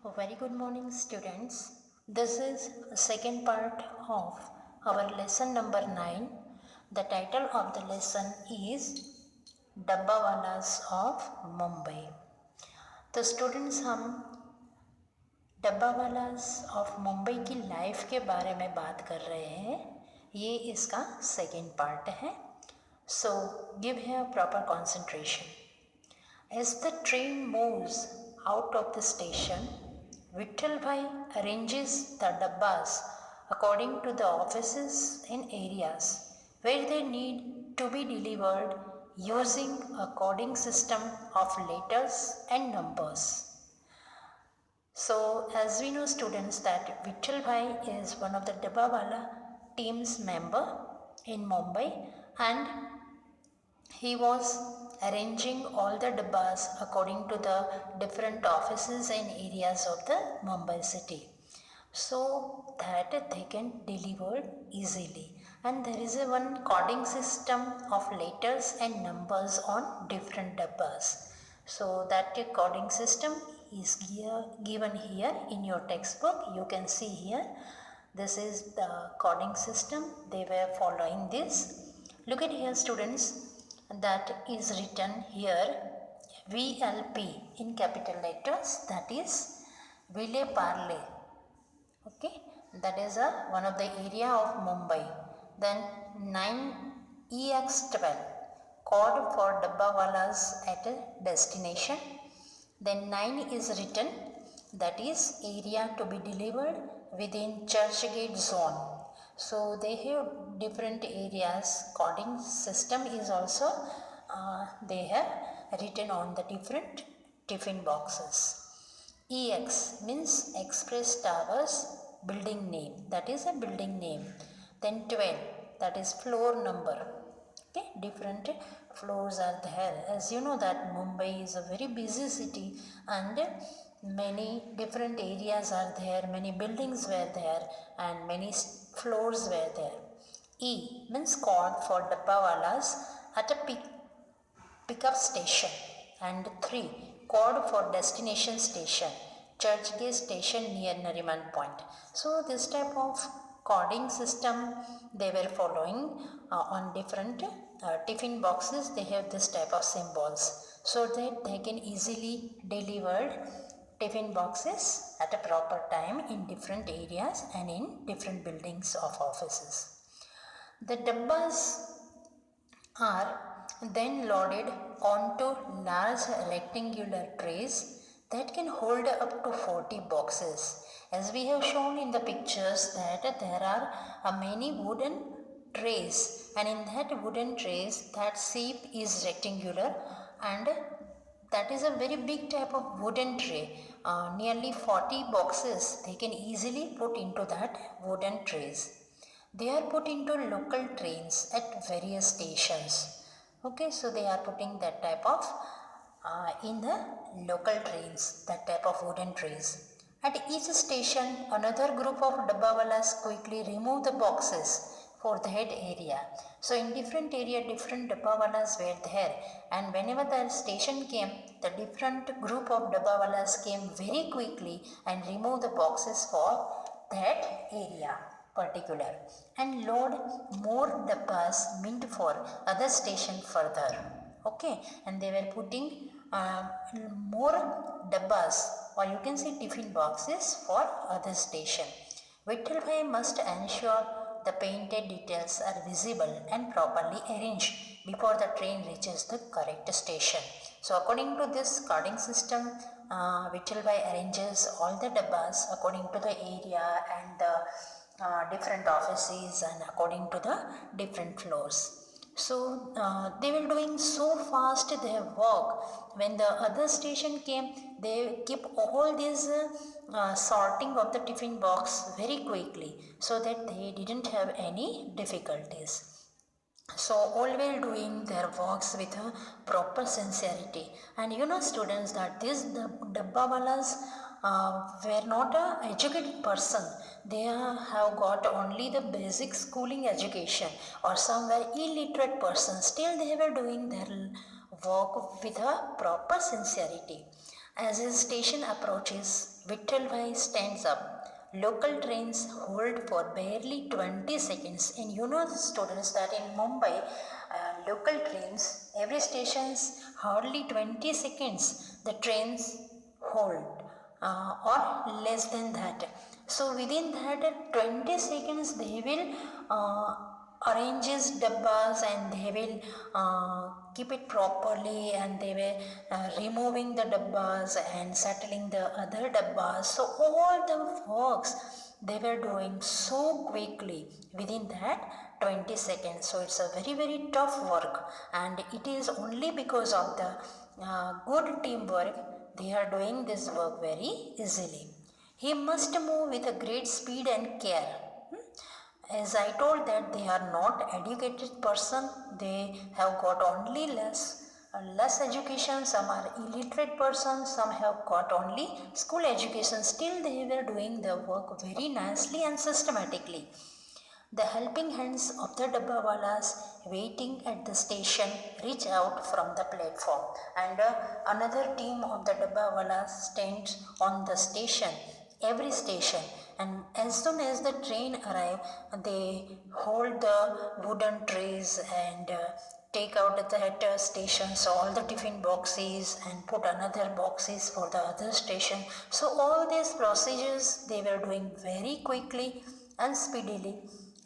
A very good morning, students. This is the second part of our lesson number 9. The title of the lesson is Dabbawalas of Mumbai. तो students हम डब्बावालास of Mumbai की life के बारे में बात कर रहे हैं. ये इसका सेकेंड पार्ट है. So give here proper concentration. As the train moves out of the station, Vittalbhai arranges the dabbas according to the offices and areas where they need to be delivered using a coding system of letters and numbers. So, as we know, students, that Vittalbhai is one of the Dabbawala team's member in Mumbai, and he was arranging all the dabbas according to the different offices and areas of the Mumbai city, so that they can deliver easily. And there is a one coding system of letters and numbers on different dabbas. So that coding system is given here in your textbook. You can see here. This is the coding system. They were following this. Look at here, students. That is written here VLP in capital letters, that is Ville Parle. Okay, that is one of the area of Mumbai. Then 9EX12 code for Dabbawalas at a destination. Then 9 is written, that is area to be delivered within Churchgate zone. So they have different areas. Coding system is also they have written on the different tiffin boxes. EX means Express Towers building name, that is a building name. Then 12, that is floor number. Okay, different floors are there. As you know that Mumbai is a very busy city and many different areas are there, many buildings were there and many floors were there. E means code for Dabbawalas at a pickup station. And 3, code for destination station, Churchgate station near Nariman Point. So this type of coding system they were following on different tiffin boxes. They have this type of symbols so that they can easily deliver tiffin boxes at a proper time in different areas and in different buildings of offices. The dabbas are then loaded onto large rectangular trays that can hold up to 40 boxes. As we have shown in the pictures that there are many wooden trays, and in that wooden trays that shape is rectangular, and that is a very big type of wooden tray. Nearly 40 boxes they can easily put into that wooden trays. They are put into local trains at various stations. Okay, so they are putting that type of in the local trains, that type of wooden trays. At each station, another group of dabbawalas quickly remove the boxes for that area. So in different area, different dabbawalas were there, and whenever the station came, the different group of dabbawalas came very quickly and remove the boxes for that area particular and load more dabbas meant for other station further. Okay, and they were putting more dabbas, or you can say tiffin boxes, for other station. Vittalbhai must ensure the painted details are visible and properly arranged before the train reaches the correct station. So according to this coding system, Vittalbhai arranges all the dabbas according to the area and the different offices and according to the different floors. So they were doing so fast their work. When the other station came, they keep all this sorting of the tiffin box very quickly so that they didn't have any difficulties. So all were doing their works with a proper sincerity. And you know, students, that these dabbawalas were not a educated person. They have got only the basic schooling education, or some were illiterate persons. Still they were doing their work with a proper sincerity. As his station approaches, Vittalbhai stands up. Local trains hold for barely 20 seconds. And you know, students, that in Mumbai, local trains, every station's hardly 20 seconds the trains hold, or less than that. So within that 20 seconds they will arranges dabbas, and they will keep it properly, and they were removing the dabbas and settling the other dabbas. So all the works they were doing so quickly within that 20 seconds. So it's a very very tough work, and it is only because of the good teamwork they are doing this work very easily. He must move with a great speed and care. As I told that they are not educated person, they have got only less education. Some are illiterate persons, some have got only school education. Still they were doing the work very nicely and systematically. The helping hands of the dabbawalas waiting at the station reach out from the platform, and another team of the dabbawalas stands on the station, every station, and as soon as the train arrive, they hold the wooden trays and take out at the stations all the tiffin boxes and put another boxes for the other station. So all these procedures they were doing very quickly and speedily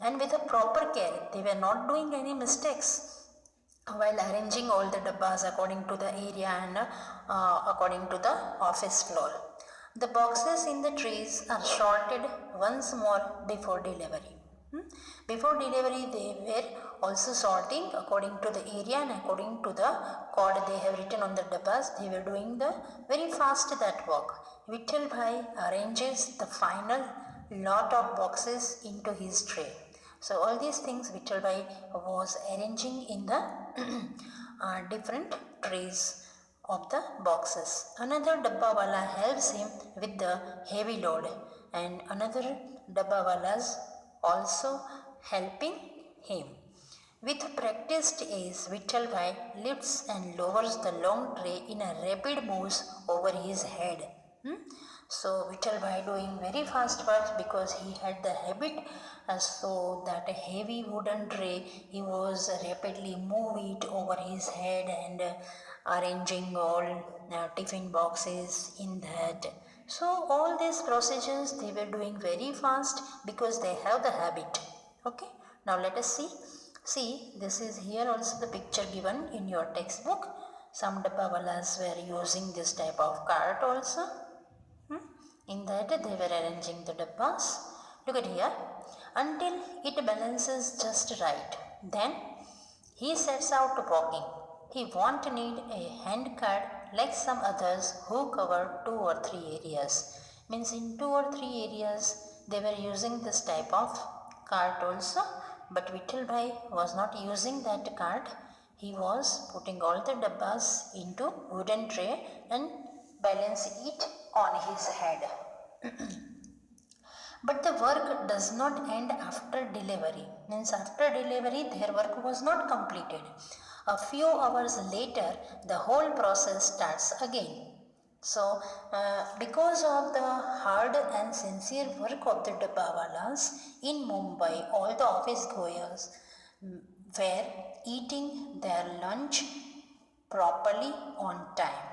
and with a proper care. They were not doing any mistakes while arranging all the dabbas according to the area and according to the office floor. The boxes in the trays are sorted once more before delivery. Before delivery, they were also sorting according to the area and according to the code they have written on the dabbas. They were doing the very fast that work. Vittal Bhai arranges the final lot of boxes into his tray. So all these things Vittal Bhai was arranging in the different trays of the boxes. Another dabbawala helps him with the heavy load, and another dabbawalas also helping him. With practiced ease, Vittal Bhai lifts and lowers the long tray in a rapid moves over his head. So Vittal Bhai doing very fast work because he had the habit, so that a heavy wooden tray he was rapidly move it over his head and arranging all tiffin boxes in that. So all these procedures they were doing very fast because they have the habit. Okay, now let us see. See, this is here also the picture given in your textbook. Some dabbawalas were using this type of cart also. In that they were arranging the dabbas. Look at here. Until it balances just right. Then he sets out walking. He won't need a hand cart like some others who cover 2 or 3 areas. Means in 2 or 3 areas they were using this type of cart also. But Vittal Bhai was not using that cart. He was putting all the dabbas into wooden tray and balance it on his head. But the work does not end after delivery. Means after delivery their work was not completed. A few hours later the whole process starts again. So because of the hard and sincere work of the dabbawalas in Mumbai, all the office goers were eating their lunch properly on time.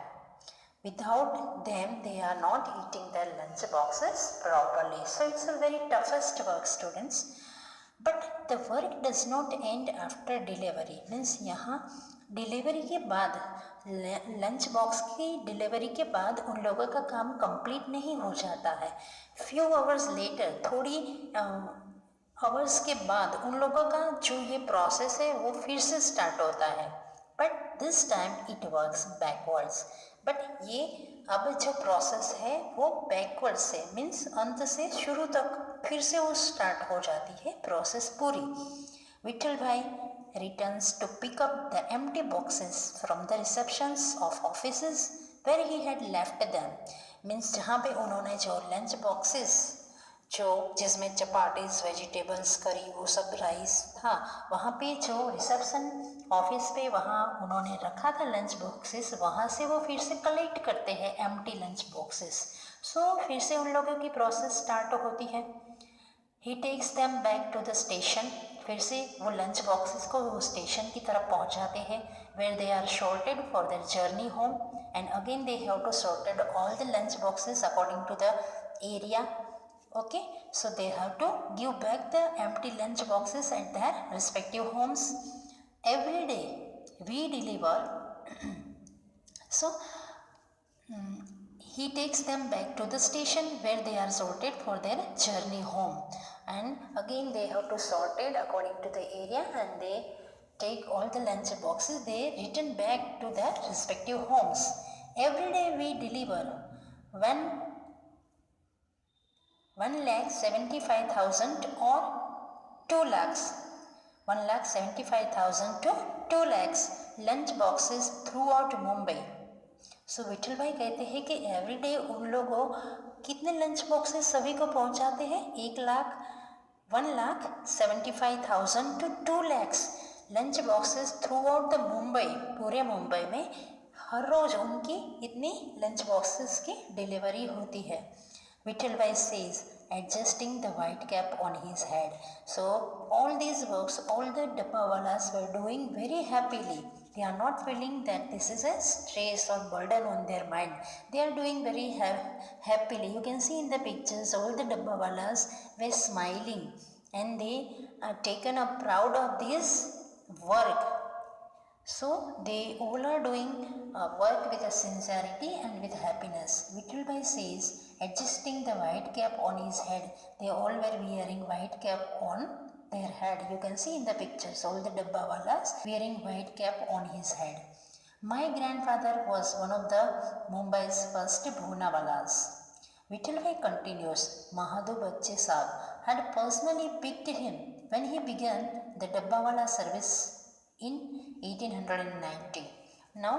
Without them, they are not eating their lunch boxes properly. So it's a very toughest work, students. But the work does not end after delivery. Means यहाँ delivery के बाद lunch box की delivery के बाद उन लोगों का काम कंप्लीट नहीं हो जाता है. फ्यू आवर्स लेटर, थोड़ी आवर्स के बाद उन लोगों का जो ये प्रोसेस है वो फिर से स्टार्ट होता है. But this time it works backwards. But ये अब जो प्रोसेस है वो बैकवर्ड से मीन्स अंत से शुरू तक फिर से वो स्टार्ट हो जाती है प्रोसेस पूरी. विठल भाई returns to pick up the empty boxes from the receptions of offices where he had left them. Means जहाँ पे उन्होंने जो लंच बॉक्सेस जो जिसमें चपाटीज, वेजिटेबल्स, करी, वो सब राइस था। वहाँ पे जो रिसेप्शन ऑफिस पे वहाँ उन्होंने रखा था लंच बॉक्सेस, वहाँ से वो फिर से कलेक्ट करते हैं एम्प्टी लंच बॉक्सेस। सो फिर से उन लोगों की प्रोसेस स्टार्ट होती है। He takes them back to the station, फिर से वो लंच बॉक्सेस को वो स्टेशन की तरफ पहुंचाते हैं, where they are shorted for their journey home, and again they have to sorted all the lunch boxes according to the area. Okay, so they have to give back the empty lunch boxes at their respective homes. Every day we deliver. So he takes them back to the station where they are sorted for their journey home, and again they have to sort it according to the area, and they take all the lunch boxes, they return back to their respective homes. Every day we deliver 1,75,000 or 2 lakhs, 1,75,000 to 2 lakhs lunch boxes throughout Mumbai. सो विठल भाई कहते हैं कि everyday उन लोगों कितने lunch boxes सभी को पहुंचाते हैं, 1,75,000 to 2 lakhs lunch boxes through out the Mumbai, पूरे मुंबई में हर रोज उनकी इतनी लंच बॉक्सेस की डिलीवरी होती है. विठल भाई says adjusting the white cap on his head. So all these works, all the dabbawalas were doing very happily. They are not feeling that this is a stress or burden on their mind. They are doing very happily. You can see in the pictures all the dabbawalas were smiling, and they are taken up proud of this work. So they all are doing work with a sincerity and with happiness. Vittalbhai says, adjusting the white cap on his head. They all were wearing white cap on their head. You can see in the pictures all the dabbawalas wearing white cap on his head. My grandfather was one of the Mumbai's first bhunawalas. Vittalbhai continues, Mahadhu Bachche Saab had personally picked him when he began the dabbawala service in 1890. Now,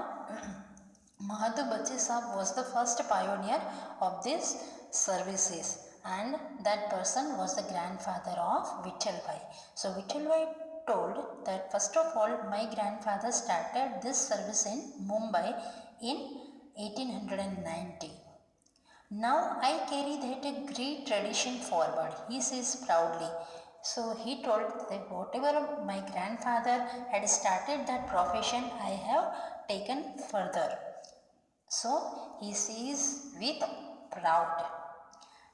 Mahadhu Bachche Saab was the first pioneer of these services, and that person was the grandfather of Vittalbhai. So Vittalbhai told that first of all my grandfather started this service in Mumbai in 1890. Now I carry that a great tradition forward, he says proudly. So he told that whatever my grandfather had started that profession, I have taken further. So he says with proud.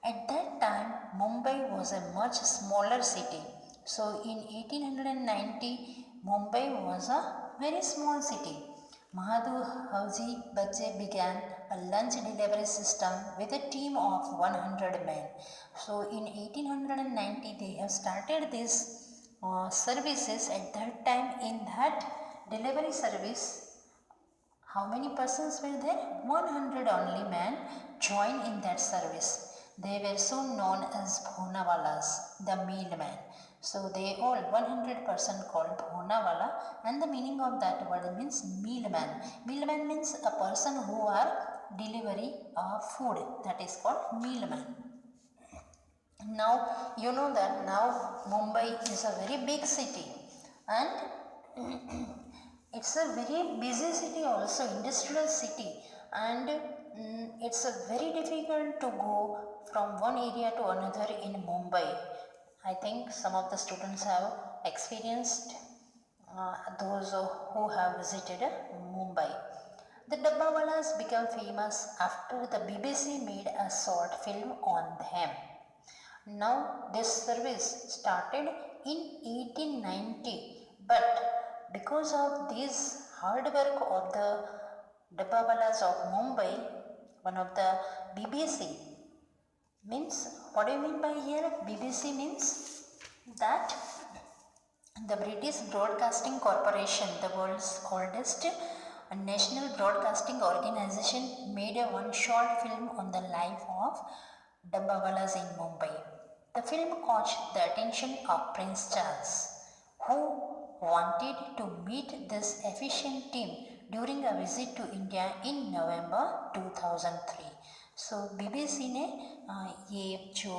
At that time, Mumbai was a much smaller city. So in 1890, Mumbai was a very small city. Mahadhu Hauji Bachche began a lunch delivery system with a team of 100 men. So in 1890, they have started these services. At that time, in that delivery service, how many persons were there? 100 only men joined in that service. They were so known as Bhonawalas, the mealmen. So they all 100% called Bhonawala, and the meaning of that word means mealman. Mealman means a person who are delivery of food, that is called mealman. Now you know that now Mumbai is a very big city, and it's a very busy city also, industrial city, and it's a very difficult to go from one area to another in Mumbai. I think some of the students have experienced those who have visited Mumbai. The Dabbawalas became famous after the BBC made a short film on them. Now this service started in 1890, but because of this hard work of the Dabbawalas of Mumbai, one of the BBC means, what do you mean by here? BBC means that the British Broadcasting Corporation, the world's oldest national broadcasting organization, made a one short film on the life of Dabbawalas in Mumbai. The film caught the attention of Prince Charles, who wanted to meet this efficient team during a visit to India in November 2003. So BBC ने ये जो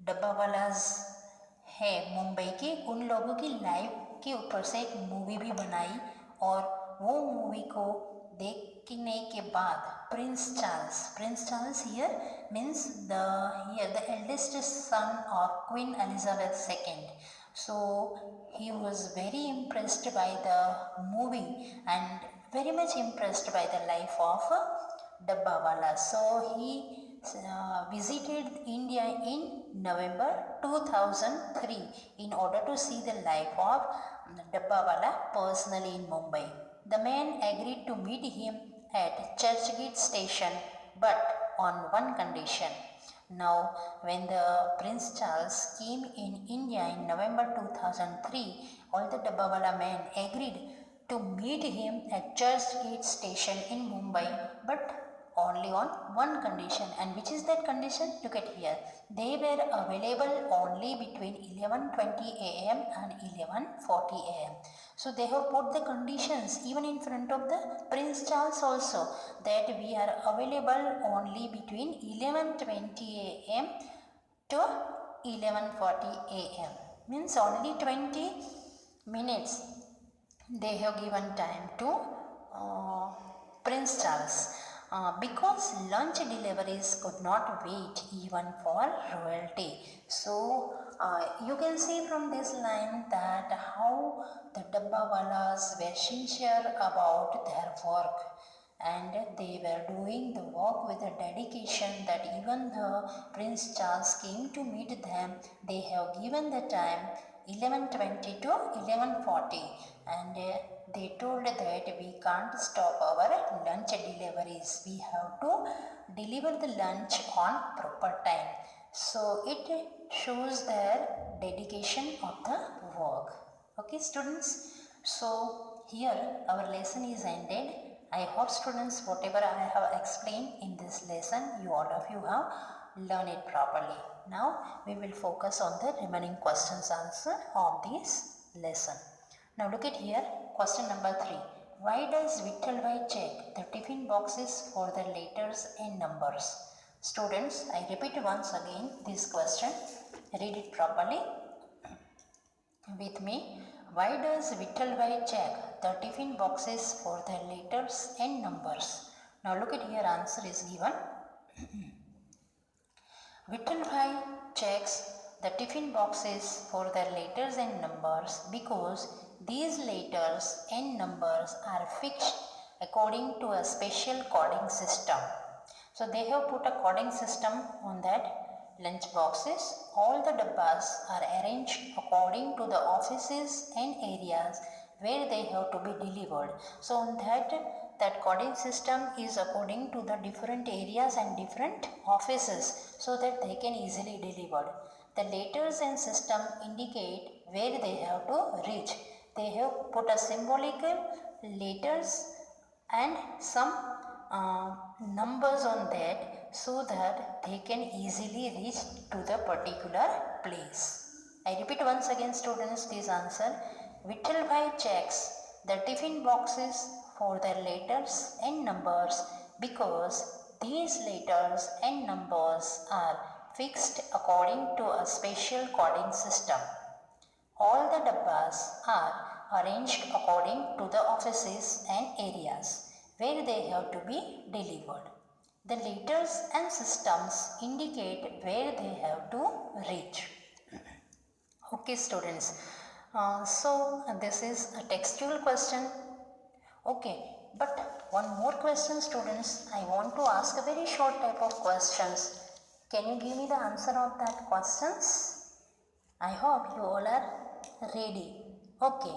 डब्बा वालाज है मुंबई के, उन लोगों की life के ऊपर से एक मूवी भी बनाई और वो मूवी को देखने के बाद Prince Charles here means the eldest son of queen Elizabeth second. So he was very impressed by the movie and very much impressed by the life of Dabbawala. So he visited India in November 2003 in order to see the life of Dabbawala personally in Mumbai. The man agreed to meet him at Churchgate station, but on one condition. Now, when the Prince Charles came in India in November 2003, all the Dabbawala men agreed to meet him at Churchgate station in Mumbai, but only on one condition. And which is that condition? Look at here. They were available only between 11:20 a.m. and 11:40 a.m. So they have put the conditions even in front of the Prince Charles also, that we are available only between 11:20 a.m. to 11:40 a.m. Means only 20 minutes they have given time to Prince Charles. Because lunch deliveries could not wait even for royalty. So you can see from this line that how the Dabbawalas were sincere about their work, and they were doing the work with a dedication that even the Prince Charles came to meet them, they have given the time 11:20 to 11:40, and they told that we can't stop our lunch deliveries. We have to deliver the lunch on proper time. So it shows their dedication of the work. Okay, students. So here our lesson is ended. I hope students, whatever I have explained in this lesson, all of you have learned it properly. Now we will focus on the remaining questions answer of this lesson. Now look at here, question number 3. Why does Vittalbhai check the tiffin boxes for the letters and numbers? Students, I repeat once again this question. Read it properly with me. Why does Vittalbhai check the tiffin boxes for the letters and numbers? Now look at here, answer is given. Vittalbhai checks the tiffin boxes for their letters and numbers because these letters and numbers are fixed according to a special coding system. So they have put a coding system on that lunch boxes. All the dabbas are arranged according to the offices and areas where they have to be delivered. So on that coding system is according to the different areas and different offices, so that they can easily deliver. The letters and system indicate where they have to reach. They have put a symbolic letters and some numbers on that, so that they can easily reach to the particular place. I repeat once again, students, this answer. Vittalbhai checks the tiffin boxes for their letters and numbers because these letters and numbers are fixed according to a special coding system. All the dabbas are arranged according to the offices and areas where they have to be delivered. The letters and systems indicate where they have to reach. Okay, students. So this is a textual question. Okay, but one more question, students. I want to ask a very short type of questions. Can you give me the answer of that questions? I hope you all are ready. Okay,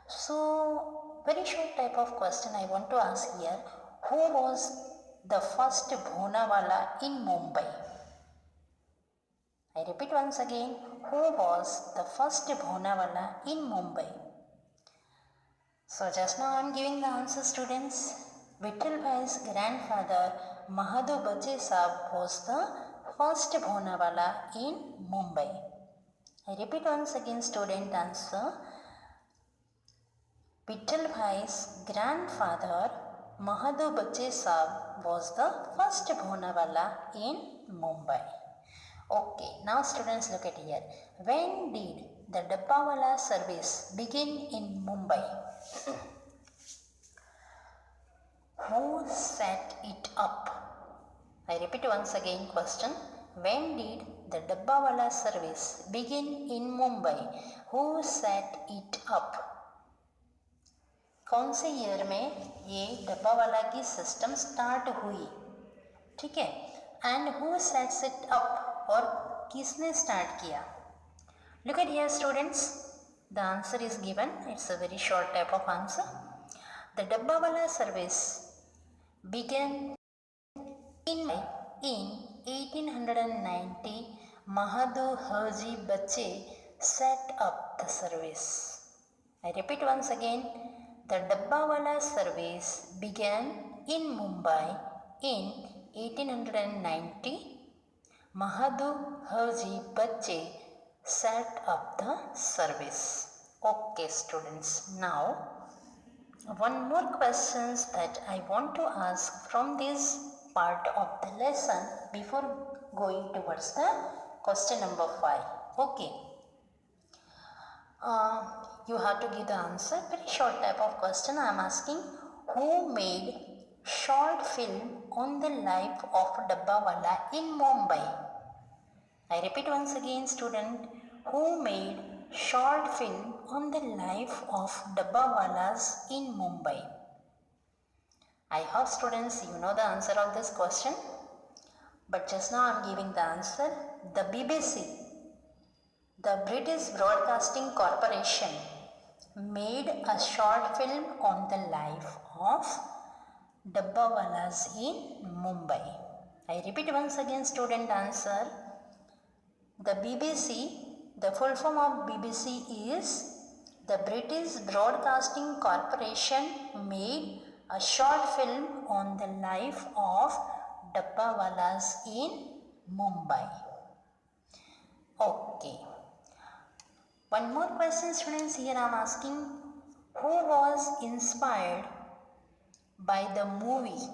so very short type of question I want to ask here. Who was the first Bhonawala in Mumbai? I repeat once again. Who was the first Bhonawala in Mumbai? So just now I am giving the answer, students. Vittalbhai's grandfather Mahadu Bache Saab was the first Bhonawala in Mumbai. I repeat once again, student answer. Vittalbhai's grandfather Mahadu Bache Saab was the first Bhonawala in Mumbai. Okay, now students look at here. When did the Dabbawala service begin in Mumbai? Who set it up? I repeat once again question. When did the Dabbawala service begin in Mumbai? Who set it up? कौन से year में ये डब्बावाला की system start हुई? ठीक है. And who sets it up, और किसने स्टार्ट किया? Look at here students, the answer is given. It's a very short type of answer. The Dabbawala service began in 1890. Mahadu Haji Bache set up the service. I repeat once again, the Dabbawala service began in Mumbai in 1890. Mahadu Haji Bache set up the service. Okay students, now one more questions that I want to ask from this part of the lesson before going towards the question number 5. Okay. You have to give the answer. Very short type of question I am asking. Who made short film on the life of Dabbawala in Mumbai? I repeat once again student. Who made short film on the life of Dabbawalas in Mumbai? I hope students you know the answer of this question. But just now I am giving the answer. The BBC, the British Broadcasting Corporation, made a short film on the life of Dabbawalas in Mumbai. I repeat once again student answer. The BBC, the full form of BBC is the British Broadcasting Corporation made a short film on the life of Dabbawalas in Mumbai. Okay. One more question students, here I am asking, who was inspired by the movie?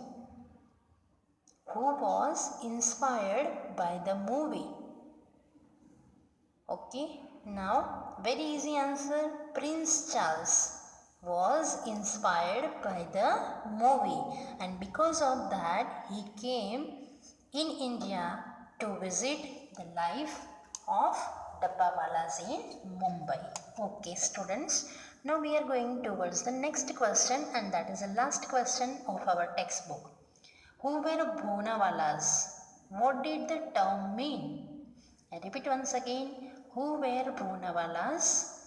Who was inspired by the movie? Okay, now very easy answer. Prince Charles was inspired by the movie, and because of that he came in India to visit the life of Dabbawalas in Mumbai. Okay students, now we are going towards the next question, and that is the last question of our textbook. Who were Bhonawalas? What did the term mean? I repeat once again. Who were Bhonawalas?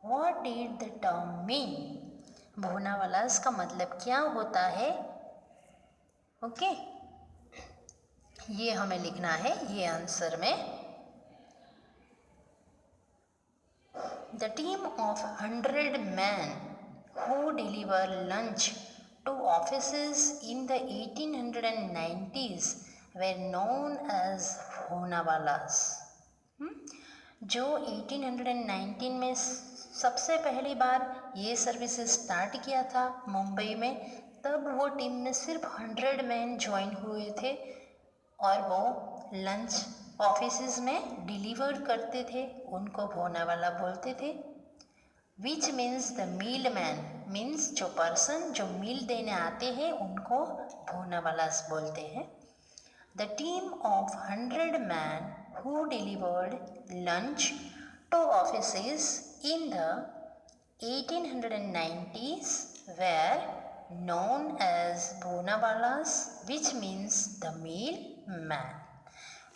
What did the term mean? Bhonawalas का मतलब क्या होता है? Okay, ये हमें लिखना है ये आंसर में. The team of 100 men who deliver lunch to offices in the 1890s were known as Bhonawalas. जो 1819 में सबसे पहली बार ये सर्विस स्टार्ट किया था मुंबई में, तब वो टीम में सिर्फ 100 मैन ज्वाइन हुए थे और वो लंच ऑफिसेस में डिलीवर करते थे. उनको भोनावाला बोलते थे. Which means the meal man, means जो पर्सन जो मील देने आते हैं उनको भोनावालास बोलते हैं. The team of 100 men who delivered lunch to offices in the 1890s were known as Bhonawalas, which means the meal man.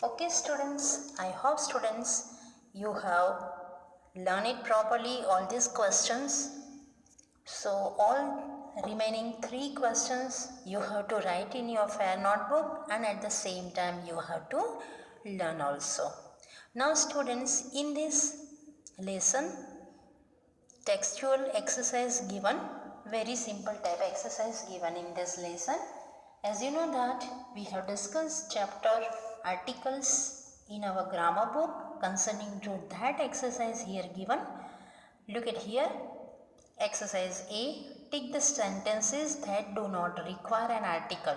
Okay students, I hope students you have learned it properly all these questions. So all remaining 3 questions you have to write in your fair notebook, and at the same time you have to learn also. Now students, in this lesson textual exercise given, very simple type exercise given in this lesson. As you know that we have discussed chapter articles in our grammar book. Concerning to that exercise here given, look at here. Exercise A. Take the sentences that do not require an article.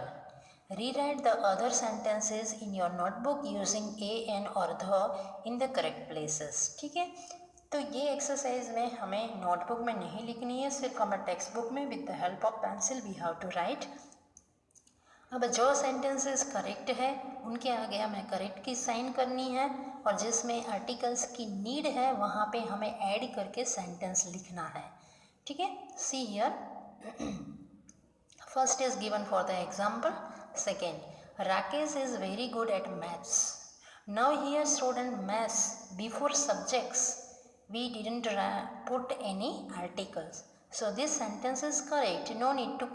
Rewrite the other sentences in your notebook using a, an or the in the correct places. ठीक है, तो ये exercise में हमें notebook में नहीं लिखनी है, सिर्फ हमें टेक्स्ट बुक में with the help of pencil we have to write. अब जो सेंटेंसेस करेक्ट है उनके आगे हमें करेक्ट की साइन करनी है, और जिसमें आर्टिकल्स की नीड है वहाँ पे हमें ऐड करके सेंटेंस लिखना है। ठीक है, see here first is given for the example. Second, Rakesh is very good at maths. Now here student maths before subjects we didn't put any articles, so this sentence is correct, no need to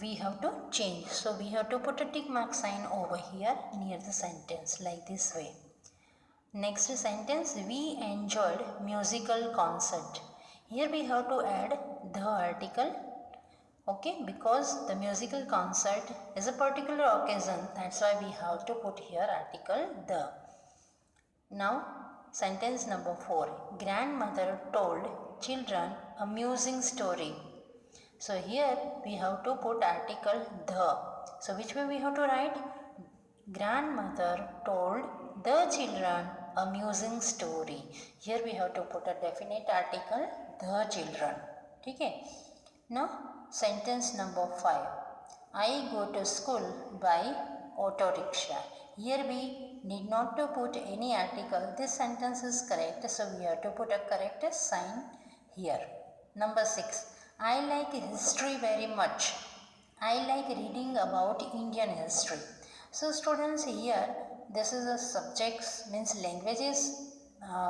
we have to change, so we have to put a tick mark sign over here near the sentence like this way. Next sentence, we enjoyed musical concert. Here we have to add the article, okay, because the musical concert is a particular occasion, that's why we have to put here article the. Now sentence number 4, grandmother told children amusing story. So here we have to put article the, so which way we have to write? Grandmother told the children amusing story. Here we have to put a definite article the children. ठीक है, now sentence number 5, I go to school by auto rickshaw. Here we need not to put any article, this sentence is correct, so we have to put a correct sign here. Number 6, I like history very much. I like reading about Indian history. So students, here this is a subjects means languages,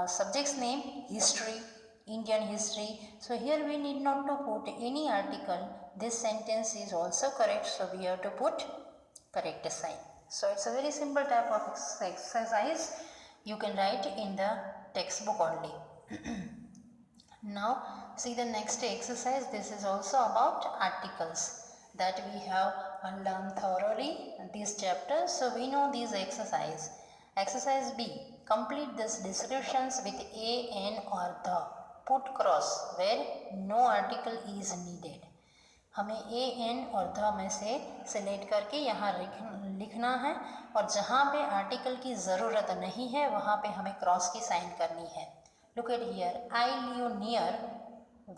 subjects name history, Indian history. So here we need not to put any article, this sentence is also correct, so we have to put correct sign. So it's a very simple type of exercise, you can write in the textbook only. Now see the next exercise, this is also about articles that we have learned thoroughly this chapter, so we know these exercise. Exercise B, complete these descriptions with a, an or the. Put cross where no article is needed. हमें ए, N और the में से select करके यहाँ लिखना है, और जहाँ पे आर्टिकल की ज़रूरत नहीं है वहाँ पे हमें क्रॉस की साइन करनी है. Look at here, I live near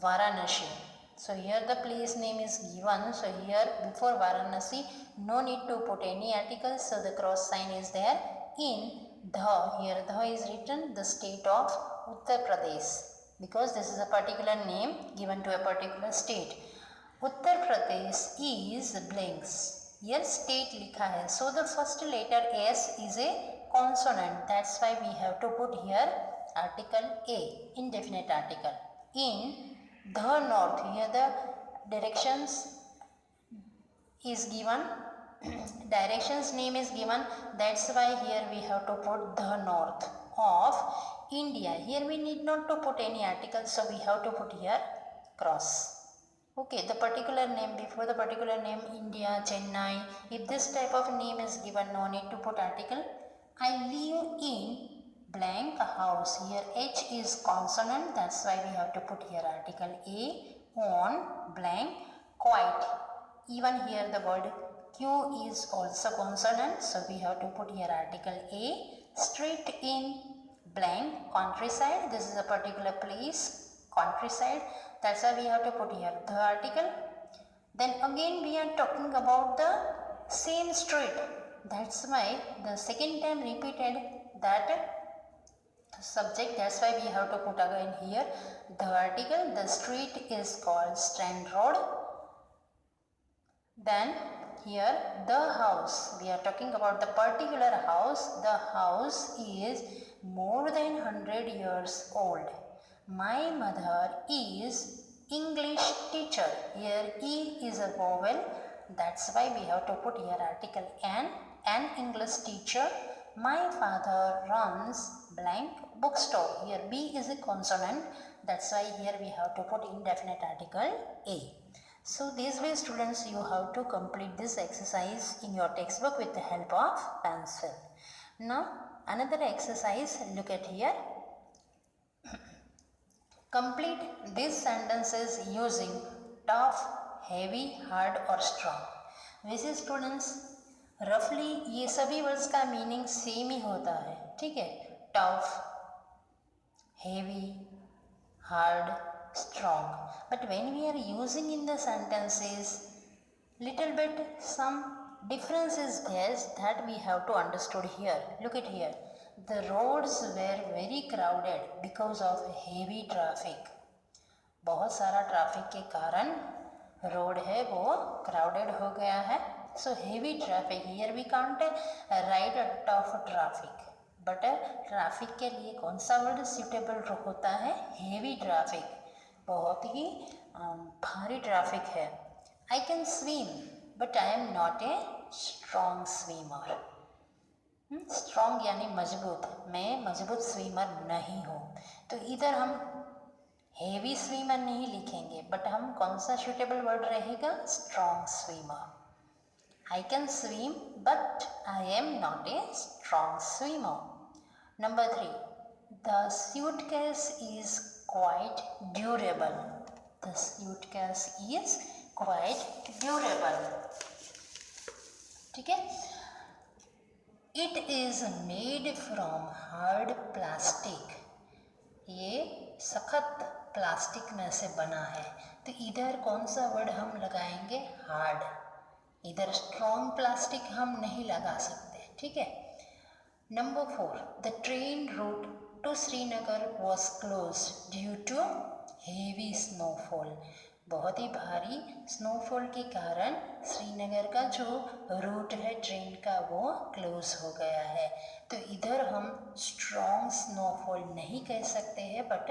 Varanasi. So here the place name is given, so here before Varanasi no need to put any article, so the cross sign is there. In the, here the is written the state of Uttar Pradesh, because this is a particular name given to a particular state. Uttar Pradesh is blanks. Here state लिखा है, so the first letter S is a consonant, that's why we have to put here article A, indefinite article. In the north, here the directions is given, directions name is given, that's why here we have to put the north of India. Here we need not to put any article, so we have to put here cross. Okay, the particular name, before the particular name India, Chennai, if this type of name is given, no need to put article. I live in blank house, here H is consonant, that's why we have to put here article A. On blank quite, even here the word Q is also consonant, so we have to put here article A. Street in blank countryside, this is a particular place countryside, that's why we have to put here the article. Then again we are talking about the same street, that's why the second time repeated that subject, that's why we have to put again here the article. The street is called Strand Road. Then here the house, we are talking about the particular house, the house is more than 100 years old. My mother is English teacher, here E is a vowel, that's why we have to put here article an English teacher. My father runs blank bookstore, here B is a consonant, that's why here we have to put indefinite article A. So this way students, you have to complete this exercise in your textbook with the help of pencil. Now another exercise, look at here. Complete these sentences using tough, heavy, hard or strong. This is students, रफली ये सभी words का meaning same ही होता है, ठीक है। Tough, heavy, hard, strong. But when we are using in the sentences, little bit some difference is there that we have to understood here. Look at here. The roads were very crowded because of heavy traffic. बहुत सारा traffic के कारण road है वो crowded हो गया है. So heavy traffic, here we can't right tough traffic, but traffic के लिए कौन सा वर्ड सूटेबल होता है? हेवी ट्रैफिक, बहुत ही भारी ट्रैफिक है. I can swim but I am not a strong swimmer. Strong यानी मजबूत, मैं मजबूत स्विमर नहीं हूँ. तो इधर हम हेवी स्विमर नहीं लिखेंगे, बट हम कौन सा सूटेबल वर्ड रहेगा? Strong swimmer. I can swim but I am not a strong swimmer. Number 3, the suitcase is quite durable. The suitcase is quite durable. ठीक है. It is made from hard plastic. ये सख्त plastic में से बना है. तो इधर कौन सा वर्ड हम लगाएंगे? हार्ड. इधर स्ट्रॉन्ग प्लास्टिक हम नहीं लगा सकते, ठीक है. Number 4, the train route to Srinagar was close due to heavy snowfall. बहुत ही भारी स्नोफॉल के कारण श्रीनगर का जो रूट है ट्रेन का वो क्लोज हो गया है. तो इधर हम स्ट्रॉन्ग स्नोफॉल नहीं कह सकते हैं, बट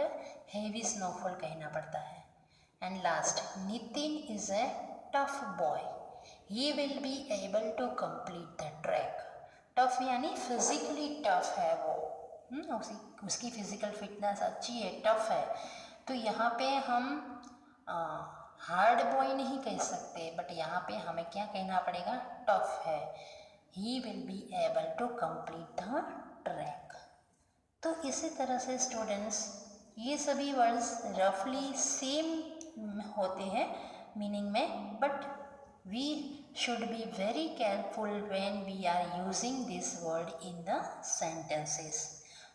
हेवी स्नोफॉल कहना पड़ता है. And last, Nitin is a tough boy. He will be able to complete the track. Tough यानी फिजिकली टफ है वो, उसकी फिजिकल फिटनेस अच्छी है, टफ है. तो यहाँ पे हम हार्ड बॉय नहीं कह सकते, बट यहाँ पे हमें क्या कहना पड़ेगा? टफ है. He will be able to complete the track. तो इसी तरह से स्टूडेंट्स ये सभी वर्ड्स रफली सेम होते हैं मीनिंग में, but we should be very careful when we are using this word in the sentences.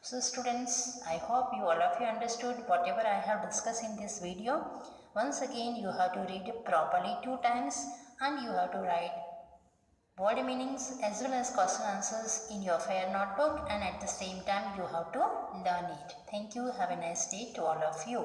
So students, I hope you all of you understood whatever I have discussed in this video. Once again, you have to read it properly 2 times and you have to write word meanings as well as question answers in your fair notebook, and at the same time you have to learn it. Thank you. Have a nice day to all of you.